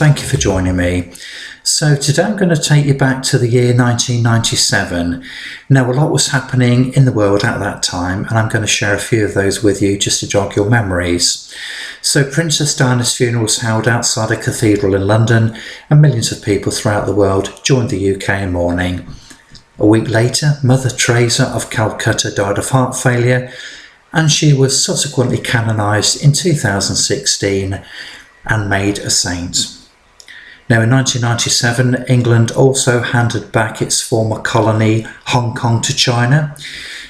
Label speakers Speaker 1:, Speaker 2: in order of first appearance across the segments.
Speaker 1: thank you for joining me. So today I'm going to take you back to the year 1997. Now a lot was happening in the world at that time, and I'm going to share a few of those with you just to jog your memories. So Princess Diana's funeral was held outside a cathedral in London, and millions of people throughout the world joined the UK in mourning. A week later, Mother Teresa of Calcutta died of heart failure, and she was subsequently canonised in 2016 and made a saint. Now in 1997, England also handed back its former colony Hong Kong to China.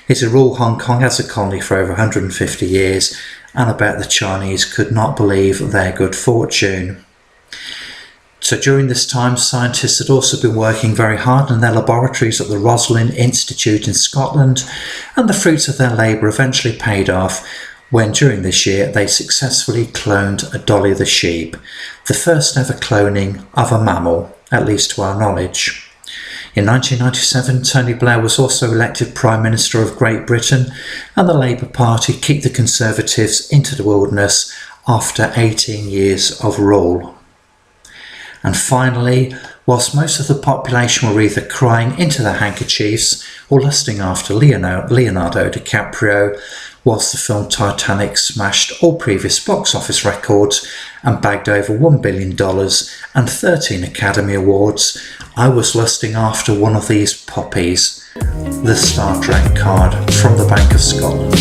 Speaker 1: It had ruled Hong Kong as a colony for over 150 years, and I bet the Chinese could not believe their good fortune. So during this time, scientists had also been working very hard in their laboratories at the Roslin Institute in Scotland, and the fruits of their labour eventually paid off when during this year they successfully cloned a Dolly the sheep, the first ever cloning of a mammal, at least to our knowledge. In 1997, Tony Blair was also elected Prime Minister of Great Britain, and the Labour Party kicked the Conservatives into the wilderness after 18 years of rule. And finally, whilst most of the population were either crying into their handkerchiefs or lusting after Leonardo DiCaprio, whilst the film Titanic smashed all previous box office records and bagged over $1 billion and 13 Academy Awards, I was lusting after one of these poppies, the Star Trek card from the Bank of Scotland.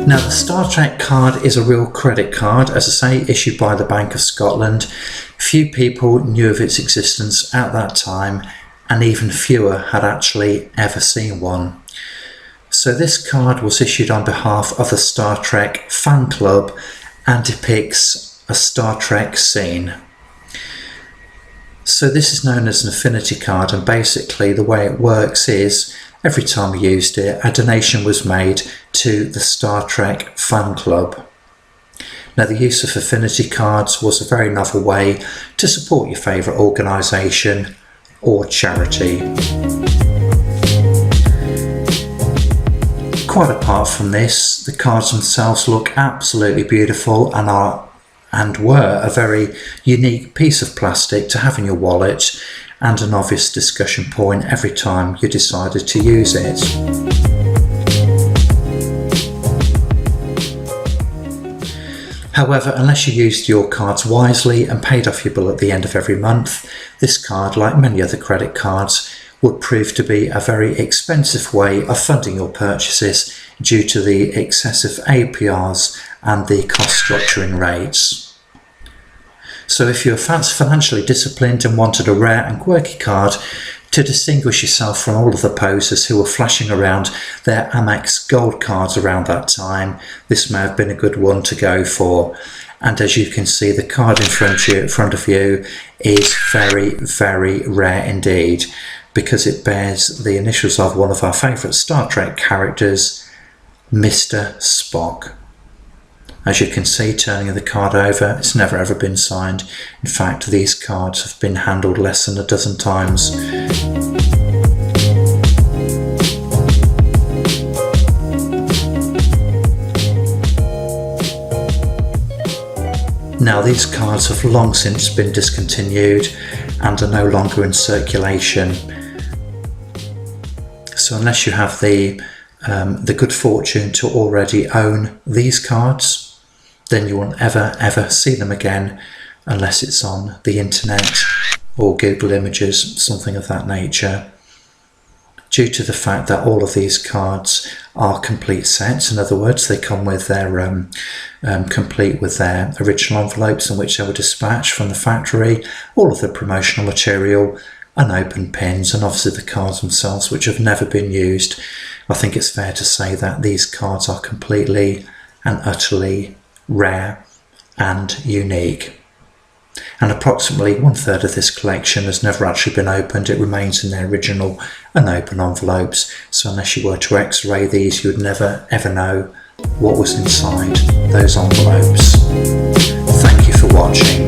Speaker 1: Now the Star Trek card is a real credit card, as I say, issued by the Bank of Scotland. Few people knew of its existence at that time, and even fewer had actually ever seen one. So this card was issued on behalf of the Star Trek fan club and depicts a Star Trek scene. So this is known as an affinity card, and basically the way it works is every time you used it, a donation was made to the Star Trek fan club. Now the use of affinity cards was a very novel way to support your favourite organisation or charity. Quite apart from this, the cards themselves look absolutely beautiful and were a very unique piece of plastic to have in your wallet, and an obvious discussion point every time you decided to use it. However, unless you used your cards wisely and paid off your bill at the end of every month, this card, like many other credit cards, would prove to be a very expensive way of funding your purchases due to the excessive APRs and the cost structuring rates. So if you're financially disciplined and wanted a rare and quirky card to distinguish yourself from all of the posers who were flashing around their Amex Gold cards around that time, this may have been a good one to go for. And as you can see, the card in front of you is very, very rare indeed, because it bears the initials of one of our favourite Star Trek characters, Mr Spock. As you can see, turning the card over, it's never ever been signed. In fact, these cards have been handled less than a dozen times. Now these cards have long since been discontinued and are no longer in circulation. So unless you have the good fortune to already own these cards, then you won't ever see them again unless it's on the internet or Google Images, something of that nature. Due to the fact that all of these cards are complete sets, in other words, they come with their complete with their original envelopes in which they were dispatched from the factory, all of the promotional material, unopened pins, and obviously the cards themselves, which have never been used. I think it's fair to say that these cards are completely and utterly rare and unique. And approximately 1/3 of this collection has never actually been opened. It remains in their original unopened envelopes, so unless you were to x-ray these, you would never ever know what was inside those envelopes. Thank you for watching.